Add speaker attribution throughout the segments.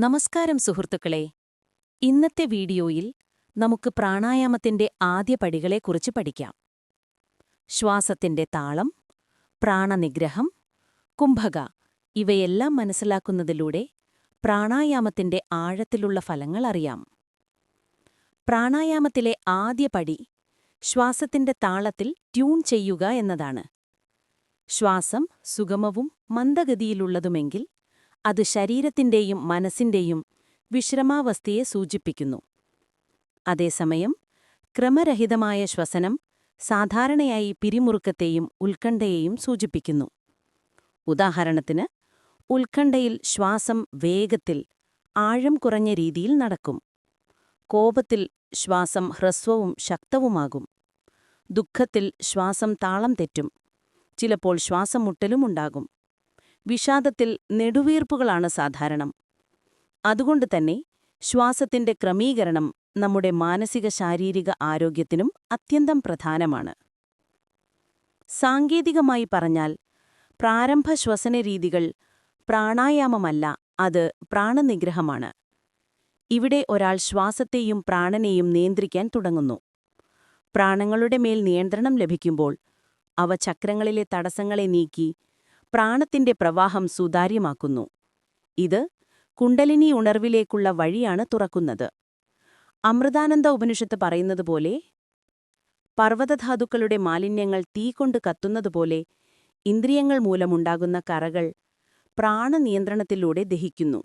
Speaker 1: നമസ്കാരം സുഹൃത്തുക്കളെ. ഇന്നത്തെ വീഡിയോയിൽ നമുക്ക് പ്രാണായാമത്തിന്റെ ആദ്യ പടികളെക്കുറിച്ച് പഠിക്കാം. ശ്വാസത്തിന്റെ താളം, പ്രാണനിഗ്രഹം, കുംഭക ഇവയെല്ലാം മനസ്സിലാക്കുന്നതിലൂടെ പ്രാണായാമത്തിന്റെ ആഴത്തിലുള്ള ഫലങ്ങൾ അറിയാം. പ്രാണായാമത്തിലെ ആദ്യ പടി ശ്വാസത്തിന്റെ താളത്തിൽ ട്യൂൺ ചെയ്യുക എന്നതാണ്. ശ്വാസം സുഗമവും മന്ദഗതിയിലുള്ളതുമെങ്കിൽ അത് ശരീരത്തിന്റെയും മനസ്സിന്റെയും വിശ്രമാവസ്ഥയെ സൂചിപ്പിക്കുന്നു. അതേസമയം ക്രമരഹിതമായ ശ്വസനം സാധാരണയായി പിരിമുറുക്കത്തെയും ഉത്കണ്ഠയെയും സൂചിപ്പിക്കുന്നു. ഉദാഹരണത്തിന്, ഉത്കണ്ഠയിൽ ശ്വാസം വേഗത്തിൽ, ആഴം കുറഞ്ഞ രീതിയിൽ നടക്കും. കോപത്തിൽ ശ്വാസം ഹ്രസ്വവും ശക്തവുമാകും. ദുഃഖത്തിൽ ശ്വാസം താളം തെറ്റും. ചിലപ്പോൾ ശ്വാസം മുട്ടലുമുണ്ടാകും. വിഷാദത്തിൽ നെടുവീർപ്പുകളാണ് സാധാരണം. അതുകൊണ്ടുതന്നെ ശ്വാസത്തിന്റെ ക്രമീകരണം നമ്മുടെ മാനസിക ശാരീരിക ആരോഗ്യത്തിനും അത്യന്തം പ്രധാനമാണ്. സാങ്കേതികമായി പറഞ്ഞാൽ, പ്രാരംഭ ശ്വസനരീതികൾ പ്രാണായാമമല്ല, അത് പ്രാണനിഗ്രഹമാണ്. ഇവിടെ ഒരാൾ ശ്വാസത്തെയും പ്രാണനെയും നിയന്ത്രിക്കാൻ തുടങ്ങുന്നു. പ്രാണങ്ങളുടെ മേൽ നിയന്ത്രണം ലഭിക്കുമ്പോൾ അവ ചക്രങ്ങളിലെ തടസ്സങ്ങളെ നീക്കി പ്രാണത്തിന്റെ പ്രവാഹം സുതാര്യമാക്കുന്നു. ഇത് കുണ്ടലിനി ഉണർവിലേക്കുള്ള വഴിയാണ് തുറക്കുന്നത്. അമൃതാനന്ദ ഉപനിഷത്ത് പറയുന്നതുപോലെ, പർവ്വതധാതുക്കളുടെ മാലിന്യങ്ങൾ തീകൊണ്ട് കത്തുന്നതുപോലെ ഇന്ദ്രിയങ്ങൾ മൂലമുണ്ടാകുന്ന കറകൾ പ്രാണനിയന്ത്രണത്തിലൂടെ ദഹിക്കുന്നു.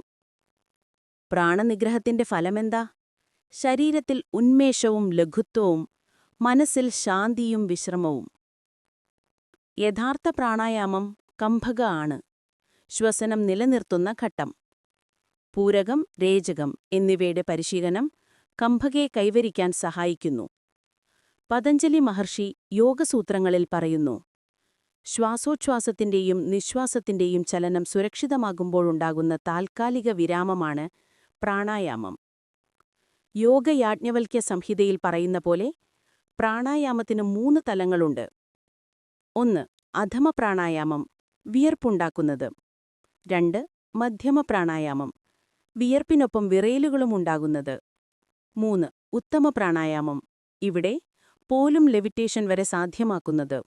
Speaker 1: പ്രാണനിഗ്രഹത്തിന്റെ ഫലമെന്താ? ശരീരത്തിൽ ഉന്മേഷവും ലഘുത്വവും, മനസ്സിൽ ശാന്തിയും വിശ്രമവും. യഥാർത്ഥ പ്രാണായാമം കംഭക ആണ്, ശ്വസനം നിലനിർത്തുന്ന ഘട്ടം. പൂരകം, രേചകം എന്നിവയുടെ പരിശീലനം കംഭകയെ കൈവരിക്കാൻ സഹായിക്കുന്നു. പതഞ്ജലി മഹർഷി യോഗസൂത്രങ്ങളിൽ പറയുന്നു, ശ്വാസോച്ഛ്വാസത്തിന്റെയും നിശ്വാസത്തിന്റെയും ചലനം സുരക്ഷിതമാകുമ്പോഴുണ്ടാകുന്ന താൽക്കാലിക വിരാമമാണ് പ്രാണായാമം. യോഗയാജ്ഞവൽക്യ സംഹിതയിൽ പറയുന്ന പോലെ പ്രാണായാമത്തിന് 3 തലങ്ങളുണ്ട്. 1. അധമ പ്രാണായാമം, വിയർപ്പുണ്ടാക്കുന്നത്. 2. മധ്യമ പ്രാണായാമം, വിയർപ്പിനൊപ്പം വിറയലുകളും ഉണ്ടാകുന്നത്. 3. ഉത്തമ പ്രാണായാമം, ഇവിടെ പോലും ലെവിറ്റേഷൻ വരെ സാധ്യമാക്കുന്നത്.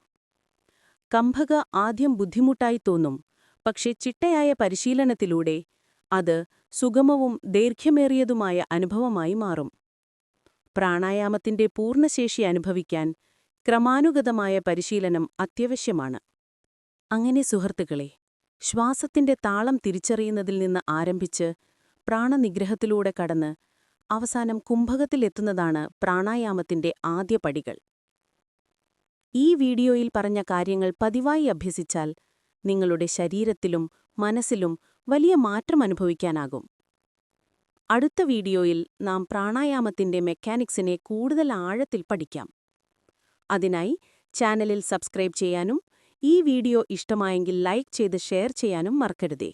Speaker 1: കംഭക ആദ്യം ബുദ്ധിമുട്ടായി തോന്നും, പക്ഷേ ചിട്ടയായ പരിശീലനത്തിലൂടെ അത് സുഗമവും ദൈർഘ്യമേറിയതുമായ അനുഭവമായി മാറും. പ്രാണായാമത്തിന്റെ പൂർണ്ണശേഷി അനുഭവിക്കാൻ ക്രമാനുഗതമായ പരിശീലനം അത്യാവശ്യമാണ്. അങ്ങനെ സുഹൃത്തുക്കളെ, ശ്വാസത്തിന്റെ താളം തിരിച്ചറിയുന്നതിൽ നിന്ന് ആരംഭിച്ച് പ്രാണനിഗ്രഹത്തിലൂടെ കടന്ന് അവസാനം കുംഭകത്തിലെത്തുന്നതാണ് പ്രാണായാമത്തിന്റെ ആദ്യ പടികൾ. ഈ വീഡിയോയിൽ പറഞ്ഞ കാര്യങ്ങൾ പതിവായി അഭ്യസിച്ചാൽ നിങ്ങളുടെ ശരീരത്തിലും മനസ്സിലും വലിയ മാറ്റം അനുഭവിക്കാനാകും. അടുത്ത വീഡിയോയിൽ നാം പ്രാണായാമത്തിന്റെ മെക്കാനിക്സിനെ കൂടുതൽ ആഴത്തിൽ പഠിക്കാം. അതിനായി ചാനലിൽ സബ്സ്ക്രൈബ് ചെയ്യാനും ഈ വീഡിയോ ഇഷ്ടമായെങ്കിൽ ലൈക്ക് ചെയ്ത് ഷെയർ ചെയ്യാനും മറക്കരുതേ.